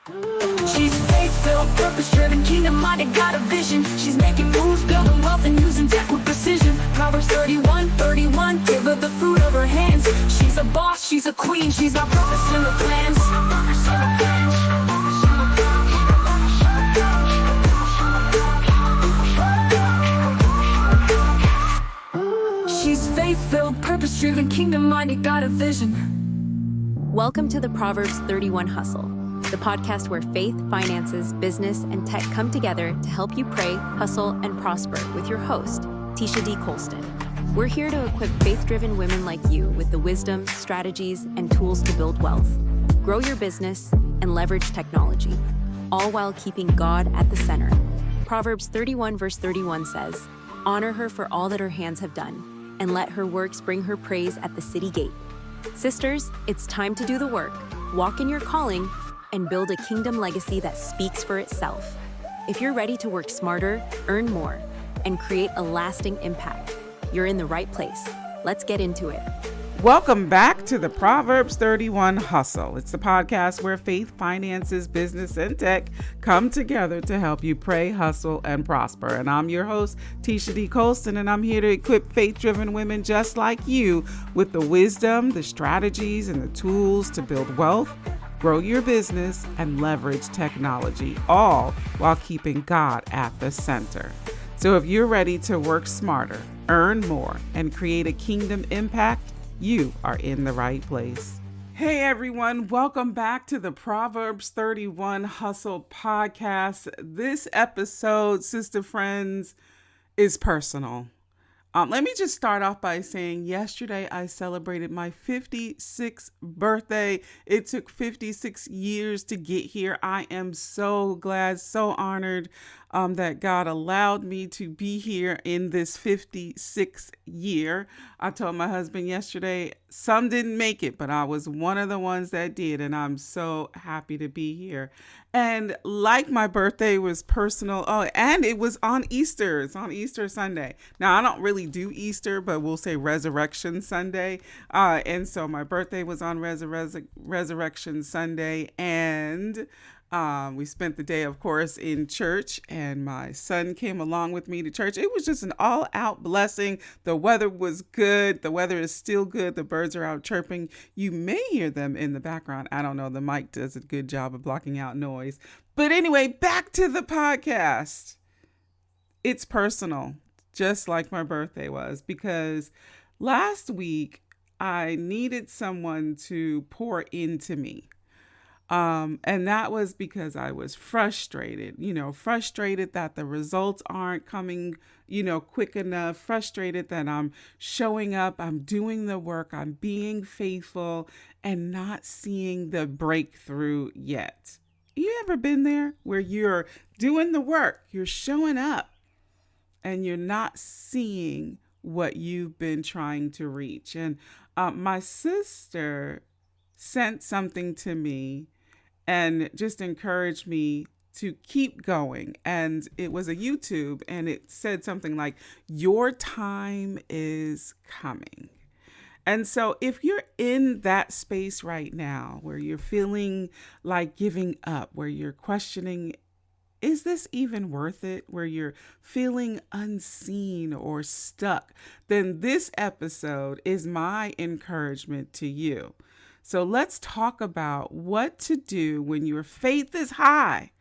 She's faith-filled, purpose-driven, kingdom-minded, got a vision. She's making moves, building wealth, and using tech with precision. Proverbs 31:31, give her the fruit of her hands. She's a boss, she's a queen, she's got purpose in her plans. She's faith-filled, purpose-driven, kingdom-minded, got a vision. Welcome to the Proverbs 31 Hustle, the podcast where faith, finances, business, and tech come together to help you pray, hustle, and prosper with your host, Tesha D. Colston. We're here to equip faith-driven women like you with the wisdom, strategies, and tools to build wealth, grow your business, and leverage technology, all while keeping God at the center. Proverbs 31 verse 31 says, "Honor her for all that her hands have done, and let her works bring her praise at the city gate." Sisters, it's time to do the work, walk in your calling, and build a kingdom legacy that speaks for itself. If you're ready to work smarter, earn more, and create a lasting impact, you're in the right place. Let's get into it. Welcome back to the Proverbs 31 Hustle. It's the podcast where faith, finances, business, and tech come together to help you pray, hustle, and prosper. And I'm your host, Tesha D. Colston, and I'm here to equip faith-driven women just like you with the wisdom, the strategies, and the tools to build wealth, grow your business, and leverage technology, all while keeping God at the center. So if you're ready to work smarter, earn more, and create a kingdom impact, you are in the right place. Hey everyone, welcome back to the Proverbs 31 Hustle podcast. This episode, sister friends, is personal. Let me just start off by saying yesterday I celebrated my 56th birthday. It took 56 years to get here. I am so glad, so honored that God allowed me to be here in this 56th year. I told my husband yesterday, some didn't make it, but I was one of the ones that did, and I'm so happy to be here. And like my birthday was personal, and it was on Easter. It's on Easter Sunday. Now, I don't really do Easter, but we'll say Resurrection Sunday. And so my birthday was on Resurrection Sunday, and we spent the day, of course, in church, and my son came along with me to church. It was just an all-out blessing. The weather was good. The weather is still good. The birds are out chirping. You may hear them in the background. I don't know. The mic does a good job of blocking out noise. But anyway, back to the podcast. It's personal, just like my birthday was, because last week I needed someone to pour into me. And that was because I was frustrated that the results aren't coming, quick enough, frustrated that I'm showing up, I'm doing the work, I'm being faithful, and not seeing the breakthrough yet. You ever been there where you're doing the work, you're showing up, and you're not seeing what you've been trying to reach? And my sister sent something to me and just encouraged me to keep going. And it was a YouTube, and it said something like, "Your time is coming." And so if you're in that space right now where you're feeling like giving up, where you're questioning, is this even worth it? Where you're feeling unseen or stuck, then this episode is my encouragement to you. So let's talk about what to do when your faith is high,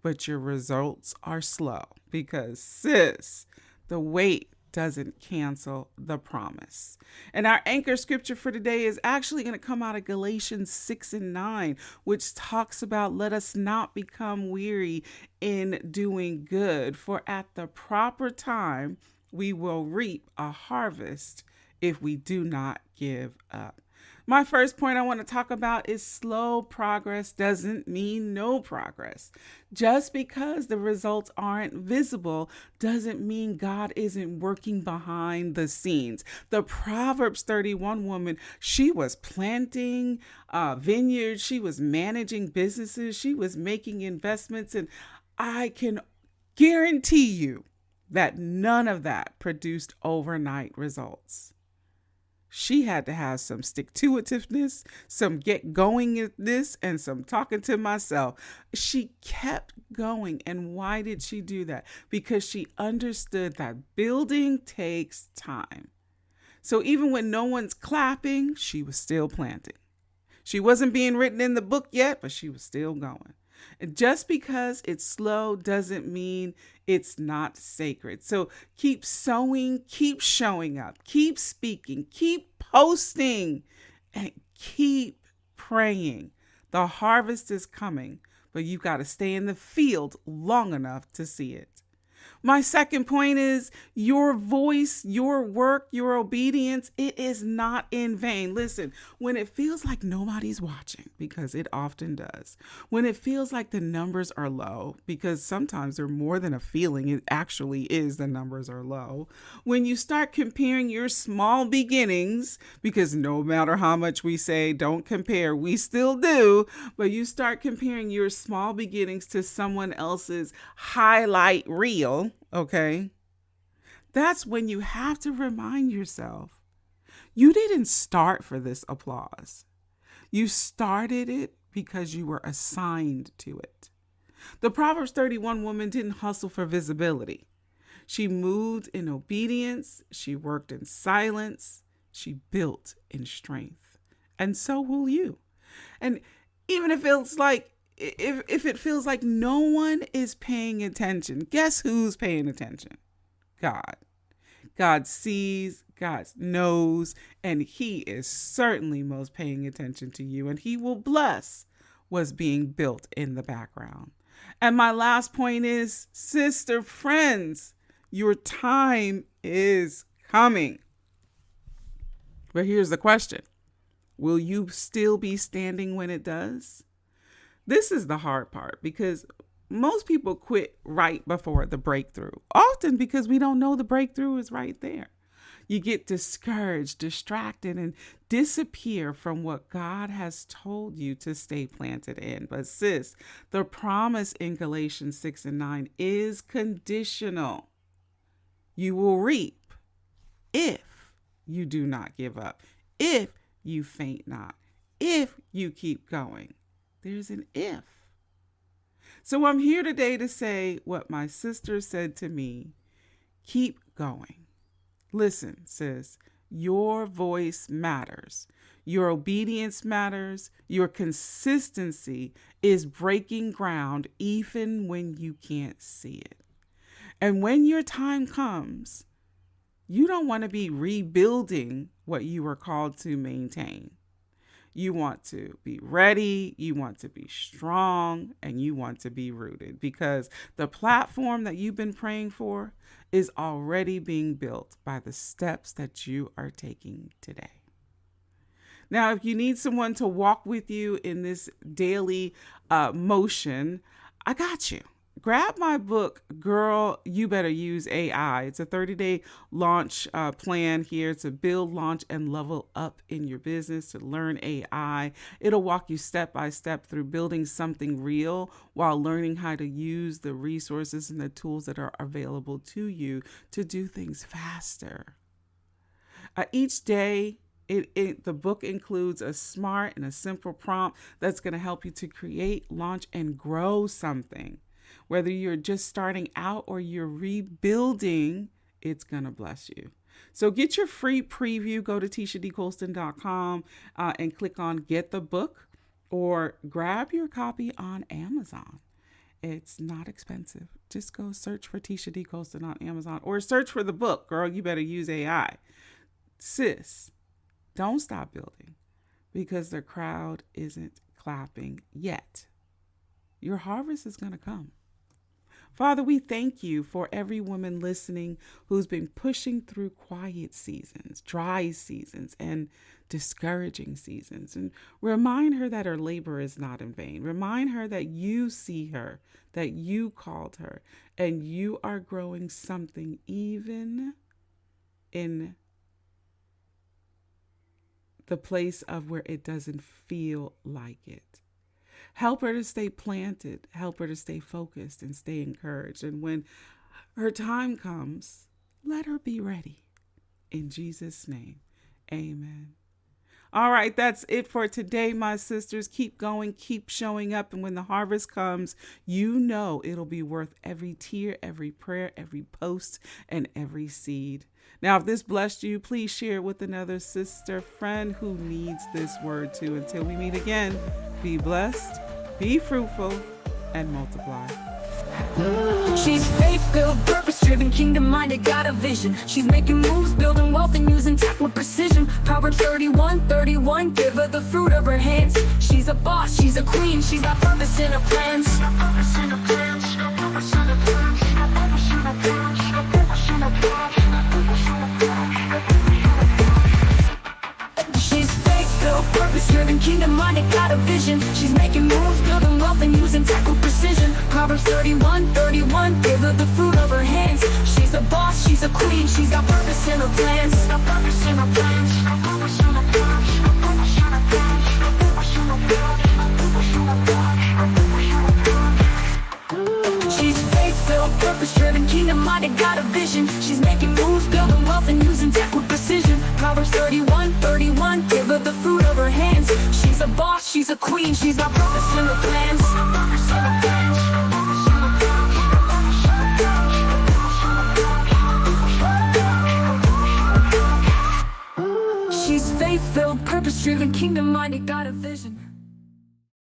but your results are slow. Because sis, the wait doesn't cancel the promise. And our anchor scripture for today is actually going to come out of Galatians 6:9, which talks about, let us not become weary in doing good, for at the proper time we will reap a harvest if we do not give up. My first point I want to talk about is slow progress doesn't mean no progress. Just because the results aren't visible doesn't mean God isn't working behind the scenes. The Proverbs 31 woman, she was planting vineyards, she was managing businesses, she was making investments, and I can guarantee you that none of that produced overnight results. She had to have some stick-to-itiveness, some get-goingness, and some talking to myself. She kept going. And why did she do that? Because she understood that building takes time. So even when no one's clapping, she was still planting. She wasn't being written in the book yet, but she was still going. And just because it's slow doesn't mean it's not sacred. So keep sowing, keep showing up, keep speaking, keep posting, and keep praying. The harvest is coming, but you've got to stay in the field long enough to see it. My second point is your voice, your work, your obedience, it is not in vain. Listen, when it feels like nobody's watching, because it often does, when it feels like the numbers are low, because sometimes they're more than a feeling, it actually is the numbers are low. When you start comparing your small beginnings, because no matter how much we say don't compare, we still do, but you start comparing your small beginnings to someone else's highlight reel. Okay, that's when you have to remind yourself, you didn't start for this applause. You started it because you were assigned to it. The Proverbs 31 woman didn't hustle for visibility. She moved in obedience. She worked in silence. She built in strength. And so will you. And even if it's like, if it feels like no one is paying attention, guess who's paying attention? God. God sees, God knows, and he is certainly most paying attention to you, and he will bless what's being built in the background. And my last point is, sister friends, your time is coming. But here's the question. Will you still be standing when it does? This is the hard part, because most people quit right before the breakthrough, often because we don't know the breakthrough is right there. You get discouraged, distracted, and disappear from what God has told you to stay planted in. But sis, the promise in Galatians 6:9 is conditional. You will reap if you do not give up, if you faint not, if you keep going. There's an if. So I'm here today to say what my sister said to me. Keep going. Listen, sis, your voice matters. Your obedience matters. Your consistency is breaking ground even when you can't see it. And when your time comes, you don't want to be rebuilding what you were called to maintain. You want to be ready, you want to be strong, and you want to be rooted, because the platform that you've been praying for is already being built by the steps that you are taking today. Now, if you need someone to walk with you in this daily motion, I got you. Grab my book, Girl, You Better Use AI. It's a 30-day launch plan here to build, launch, and level up in your business, to learn AI. It'll walk you step by step through building something real while learning how to use the resources and the tools that are available to you to do things faster. Each day, the book includes a smart and a simple prompt that's going to help you to create, launch, and grow something. Whether you're just starting out or you're rebuilding, it's going to bless you. So get your free preview. Go to TeshaDcolston.com and click on Get the Book, or grab your copy on Amazon. It's not expensive. Just go search for Tesha D. Colston on Amazon, or search for the book, Girl, You Better Use AI. Sis, don't stop building, because the crowd isn't clapping yet. Your harvest is going to come. Father, we thank you for every woman listening who's been pushing through quiet seasons, dry seasons, and discouraging seasons. And remind her that her labor is not in vain. Remind her that you see her, that you called her, and you are growing something even in the place of where it doesn't feel like it. Help her to stay planted. Help her to stay focused and stay encouraged. And when her time comes, let her be ready. In Jesus' name, Amen. All right, that's it for today, my sisters. Keep going, keep showing up. And when the harvest comes, you know it'll be worth every tear, every prayer, every post, and every seed. Now, if this blessed you, please share it with another sister friend who needs this word too. Until we meet again, be blessed, be fruitful, and multiply. She's faith-filled, purpose-driven, kingdom-minded, got a vision. She's making moves, building wealth, and using tech with precision. Proverbs 31:31, give her the fruit of her hands. She's a boss, she's a queen, she's got purpose in her plans. She's faith-filled, purpose-driven, kingdom-minded, got a vision. She's making moves, building wealth, and using tech with precision. Proverbs 31:31, give her the fruit of her hands. She's a boss, she's a queen, she's got purpose in her plans. She's faith-filled, purpose-driven, kingdom-minded, got a vision. She's making moves, building wealth, and using tech with precision. Proverbs 31:31, give her the fruit of her hands. She's a boss, she's a queen, she's got purpose in her plans. She's faith-filled, purpose-driven, kingdom-minded, got a vision.